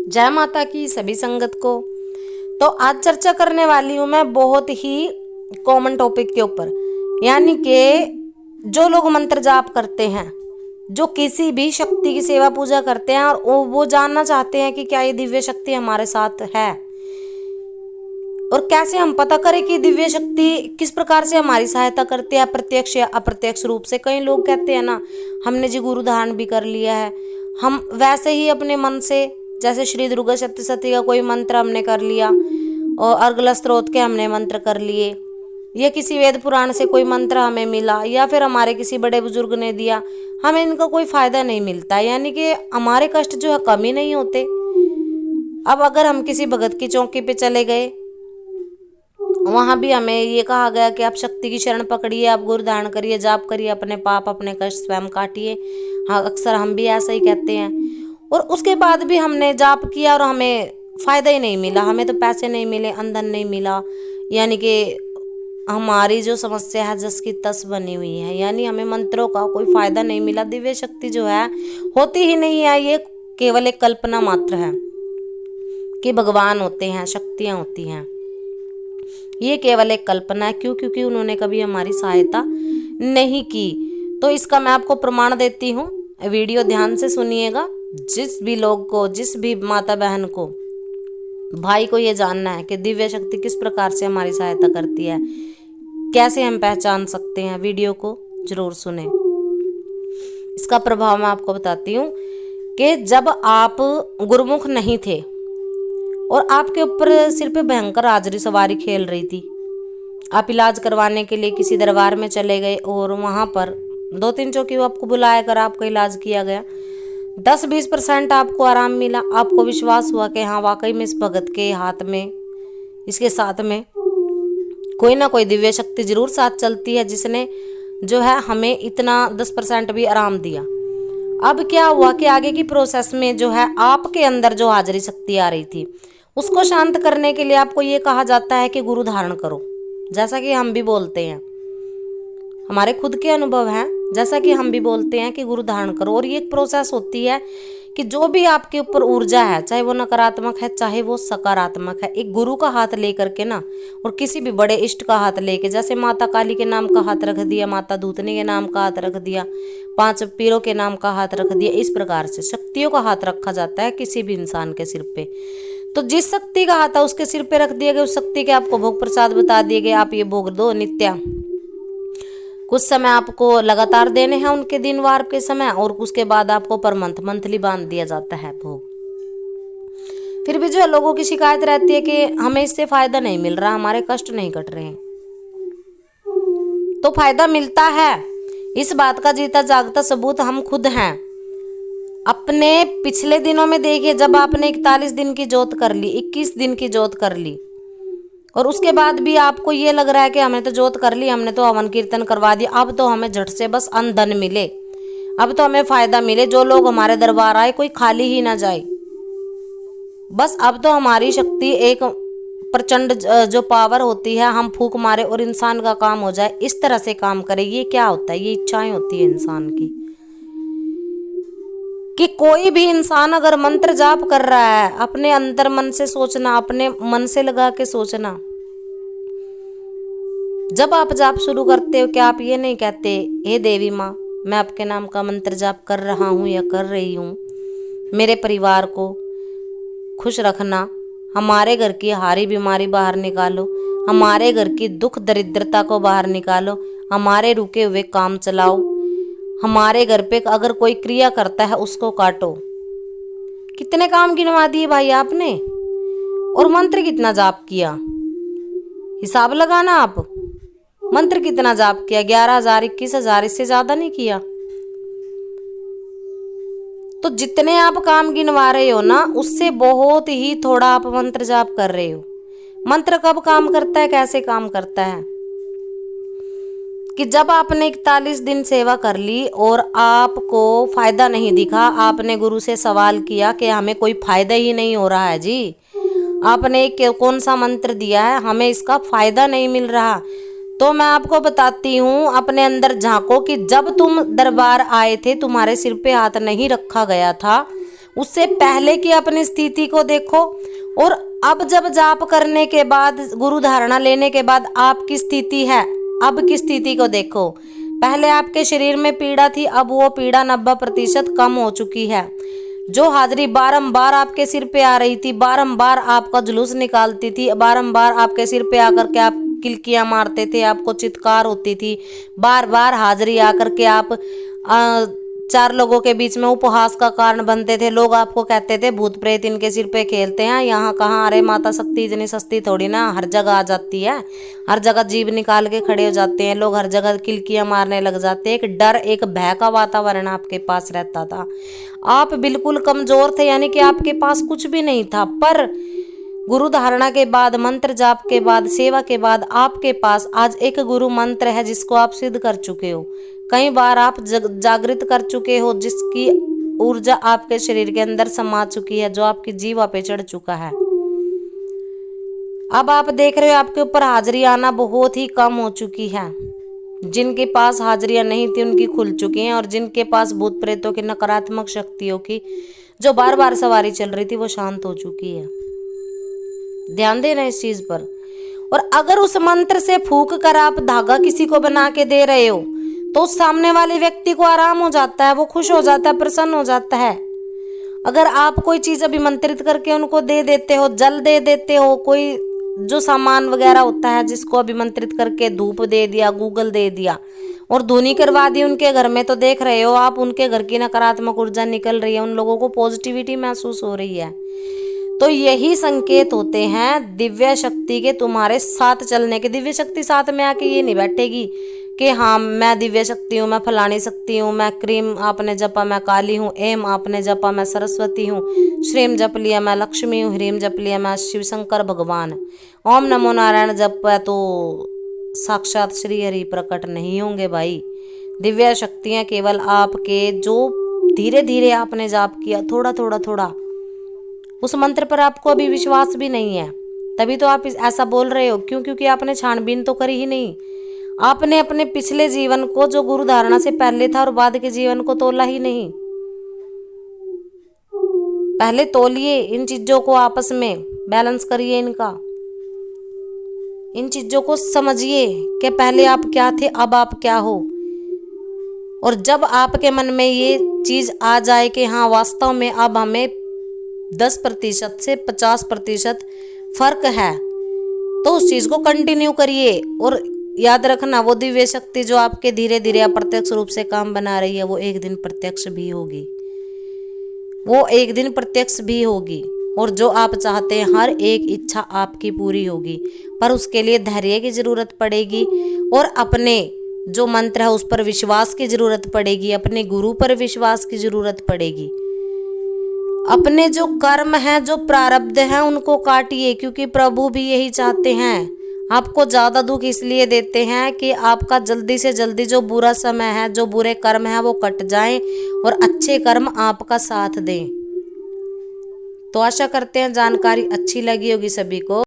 जय माता की सभी संगत को। तो आज चर्चा करने वाली हूँ मैं बहुत ही कॉमन टॉपिक के ऊपर, यानी कि जो लोग मंत्र जाप करते हैं, जो किसी भी शक्ति की सेवा पूजा करते हैं और वो जानना चाहते हैं कि क्या ये दिव्य शक्ति हमारे साथ है और कैसे हम पता करें कि दिव्य शक्ति किस प्रकार से हमारी सहायता करती है, प्रत्यक्ष या अप्रत्यक्ष रूप से। कई लोग कहते हैं ना, हमने जी गुरु धारण भी कर लिया है, हम वैसे ही अपने मन से, जैसे श्री दुर्गा सप्तशती का कोई मंत्र हमने कर लिया और अर्गला स्त्रोत के हमने मंत्र कर लिए, या किसी वेद पुराण से कोई मंत्र हमें मिला या फिर हमारे किसी बड़े बुजुर्ग ने दिया, हमें इनका कोई फायदा नहीं मिलता, यानी कि हमारे कष्ट जो है कम ही नहीं होते। अब अगर हम किसी भगत की चौकी पे चले गए, वहाँ भी हमें ये कहा गया कि आप शक्ति की शरण पकड़िए, आप गुरु धारण करिए, जाप करिए, अपने पाप अपने कष्ट स्वयं काटिए। हाँ, अक्सर हम भी ऐसा ही कहते हैं। और उसके बाद भी हमने जाप किया और हमें फ़ायदा ही नहीं मिला, हमें तो पैसे नहीं मिले, अंधन नहीं मिला, यानी कि हमारी जो समस्या है जस की तस बनी हुई है, यानी हमें मंत्रों का कोई फ़ायदा नहीं मिला। दिव्य शक्ति जो है होती ही नहीं है, ये केवल एक कल्पना मात्र है कि भगवान होते हैं, शक्तियाँ होती हैं। ये केवल एक कल्पना है। क्यों? क्योंकि उन्होंने कभी हमारी सहायता नहीं की। तो इसका मैं आपको प्रमाण देती हूँ, वीडियो ध्यान से सुनिएगा। जिस भी लोग को, जिस भी माता बहन को, भाई को ये जानना है कि दिव्य शक्ति किस प्रकार से हमारी सहायता करती है, कैसे हम पहचान सकते हैं, वीडियो को जरूर सुने। इसका प्रभाव मैं आपको बताती हूँ कि जब आप गुरुमुख नहीं थे और आपके ऊपर सिर पे भयंकर हाजरी सवारी खेल रही थी, आप इलाज करवाने के लिए किसी दरबार में चले गए और वहाँ पर 2-3 चौकी आपको बुलाया कर आपका इलाज किया गया, 10-20% आपको आराम मिला, आपको विश्वास हुआ कि हाँ वाकई में इस भगत के हाथ में, इसके साथ में कोई ना कोई दिव्य शक्ति जरूर साथ चलती है, जिसने जो है हमें इतना 10% भी आराम दिया। अब क्या हुआ कि आगे की प्रोसेस में जो है आपके अंदर जो हाजरी शक्ति आ रही थी, उसको शांत करने के लिए आपको ये कहा जाता है कि गुरु धारण करो। जैसा कि हम भी बोलते हैं, हमारे खुद के अनुभव हैं, जैसा कि हम भी बोलते हैं कि गुरु धारण करो। और ये एक प्रोसेस होती है कि जो भी आपके ऊपर ऊर्जा है, चाहे वो नकारात्मक है चाहे वो सकारात्मक है, एक गुरु का हाथ लेकर के ना, और किसी भी बड़े इष्ट का हाथ लेके, जैसे माता काली के नाम का हाथ रख दिया, माता दूतनी के नाम का हाथ रख दिया, 5 पीरों के नाम का हाथ रख दिया, इस प्रकार से शक्तियों का हाथ रखा जाता है किसी भी इंसान के सिर पे। तो जिस शक्ति का हाथ है उसके सिर पे रख दिया गया, उस शक्ति के आपको भोग प्रसाद बता दिए गए, आप ये भोग दो नित्य। कुछ समय आपको लगातार देने हैं उनके दिन वार के समय, और उसके बाद आपको पर मंथली बांध दिया जाता है भोग। फिर भी जो है लोगों की शिकायत रहती है कि हमें इससे फायदा नहीं मिल रहा, हमारे कष्ट नहीं कट रहे हैं। तो फायदा मिलता है, इस बात का जीता जागता सबूत हम खुद हैं। अपने पिछले दिनों में देखिए, जब आपने 41 दिन की जोत कर ली, 21 दिन की जोत कर ली, और उसके बाद भी आपको ये लग रहा है कि हमने तो जोत कर ली, हमने तो हवन कीर्तन करवा दिया, अब तो हमें झट से बस धन मिले, अब तो हमें फायदा मिले, जो लोग हमारे दरबार आए कोई खाली ही ना जाए, बस अब तो हमारी शक्ति एक प्रचंड जो पावर होती है, हम फूंक मारे और इंसान का काम हो जाए, इस तरह से काम करे। ये क्या होता है? ये इच्छाएं होती है इंसान की, कि कोई भी इंसान अगर मंत्र जाप कर रहा है, अपने अंतर मन से सोचना, अपने मन से लगा के सोचना। जब आप जाप शुरू करते हो, क्या आप ये नहीं कहते, हे देवी माँ, मैं आपके नाम का मंत्र जाप कर रहा हूँ या कर रही हूँ, मेरे परिवार को खुश रखना, हमारे घर की हारी बीमारी बाहर निकालो, हमारे घर की दुख दरिद्रता को बाहर निकालो, हमारे रुके हुए काम चलाओ, हमारे घर पे अगर कोई क्रिया करता है उसको काटो। कितने काम गिनवा दिए भाई आपने, और मंत्र कितना जाप किया, हिसाब लगाना आप। मंत्र कितना जाप किया? 11,000 21,000, इससे ज्यादा नहीं किया। तो जितने आप काम गिनवा रहे हो ना, उससे बहुत ही थोड़ा आप मंत्र जाप कर रहे हो। मंत्र कब काम करता है, कैसे काम करता है, कि जब आपने 41 दिन सेवा कर ली और आपको फायदा नहीं दिखा, आपने गुरु से सवाल किया कि हमें कोई फायदा ही नहीं हो रहा है जी, आपने कौन सा मंत्र दिया है, हमें इसका फायदा नहीं मिल रहा। तो मैं आपको बताती हूँ, अपने अंदर झांको कि जब तुम दरबार आए थे, तुम्हारे सिर पे हाथ नहीं रखा गया था, उससे पहले की अपनी स्थिति को देखो, और अब जब जाप करने के बाद, गुरु धारणा लेने के बाद आपकी स्थिति है, अब की स्थिति को देखो। पहले आपके शरीर में पीड़ा थी, अब वो पीड़ा 90% कम हो चुकी है। जो हाजिरी बारंबार आपके सिर पे आ रही थी, बारंबार आपका जुलूस निकालती थी, बारंबार आपके सिर पे आकर के आप किलकियां मारते थे, आपको चित्कार होती थी, बार बार हाजिरी आकर के आप 4 लोगों के बीच में उपहास का कारण बनते थे। लोग आपको कहते थे भूत प्रेत इनके सिर पे खेलते हैं, यहाँ कहाँ, अरे माता शक्ति इतनी सस्ती थोड़ी ना, हर जगह आ जाती है, हर जगह जीभ निकाल के खड़े हो जाते हैं लोग, हर जगह किलकियां मारने लग जाते हैं। एक डर, एक भय का वातावरण आपके पास रहता था। आप बिल्कुल कमजोर थे, यानी कि आपके पास कुछ भी नहीं था। पर गुरु धारणा के बाद, मंत्र जाप के बाद, सेवा के बाद आपके पास आज एक गुरु मंत्र है जिसको आप सिद्ध कर चुके हो। कई बार आप जागृत कर चुके हो, जिसकी ऊर्जा आपके शरीर के अंदर समा चुकी है, जो आपकी जीवा पे चढ़ चुका है। अब आप देख रहे हो आपके ऊपर हाजिरी आना बहुत ही कम हो चुकी है। जिनके पास हाजिरियां नहीं थी उनकी खुल चुकी हैं, और जिनके पास भूत प्रेतों की नकारात्मक शक्तियों की जो बार बार सवारी चल रही थी वो शांत हो चुकी है। ध्यान देना इस चीज पर। और अगर उस मंत्र से फूंक कर आप धागा किसी को बना के दे रहे हो तो उस सामने वाले व्यक्ति को आराम हो जाता है, वो खुश हो जाता है, प्रसन्न हो जाता है। अगर आप कोई चीज अभिमंत्रित करके उनको दे देते हो, जल दे देते हो, कोई जो सामान वगैरह होता है जिसको अभिमंत्रित करके धूप दे दिया, गूगल दे दिया और धुनी करवा दी उनके घर में, तो देख रहे हो आप उनके घर की नकारात्मक ऊर्जा निकल रही है, उन लोगों को पॉजिटिविटी महसूस हो रही है। तो यही संकेत होते हैं दिव्य शक्ति के तुम्हारे साथ चलने के। दिव्य शक्ति साथ में आके ये नहीं बैठेगी कि हाँ मैं दिव्य शक्ति हूँ, मैं फलानी शक्ति हूँ, मैं क्रीम आपने जपा मैं काली हूँ, एम आपने जपा मैं सरस्वती हूँ, श्रीम जप लिया मैं लक्ष्मी हूँ, ह्रीम जप लिया मैं शिव शंकर भगवान, ओम नमो नारायण जप है तो साक्षात श्री हरि प्रकट नहीं होंगे भाई। दिव्य शक्तियाँ केवल आपके जो धीरे धीरे आपने जाप किया, थोड़ा थोड़ा थोड़ा, उस मंत्र पर आपको अभी विश्वास भी नहीं है, तभी तो आप ऐसा बोल रहे हो। क्यों? क्योंकि आपने छानबीन तो करी ही नहीं। आपने अपने पिछले जीवन को, जो गुरु धारणा से पहले था, और बाद के जीवन को तोला ही नहीं। पहले तोलिए इन चीजों को, आपस में बैलेंस करिए इनका, इन चीजों को समझिए कि पहले आप क्या थे, अब आप क्या हो। और जब आपके मन में ये चीज आ जाए कि हाँ वास्तव में अब हमें 10% से 50% फर्क है, तो उस चीज को कंटिन्यू करिए। और याद रखना, वो दिव्य शक्ति जो आपके धीरे धीरे अप्रत्यक्ष रूप से काम बना रही है, वो एक दिन प्रत्यक्ष भी होगी, वो एक दिन प्रत्यक्ष भी होगी। और जो आप चाहते हैं हर एक इच्छा आपकी पूरी होगी, पर उसके लिए धैर्य की जरूरत पड़ेगी, और अपने जो मंत्र है उस पर विश्वास की जरूरत पड़ेगी, अपने गुरु पर विश्वास की जरूरत पड़ेगी। अपने जो कर्म हैं, जो प्रारब्ध हैं, उनको काटिए, क्योंकि प्रभु भी यही चाहते हैं। आपको ज़्यादा दुख इसलिए देते हैं कि आपका जल्दी से जल्दी जो बुरा समय है, जो बुरे कर्म हैं वो कट जाएं और अच्छे कर्म आपका साथ दें। तो आशा करते हैं जानकारी अच्छी लगी होगी सभी को।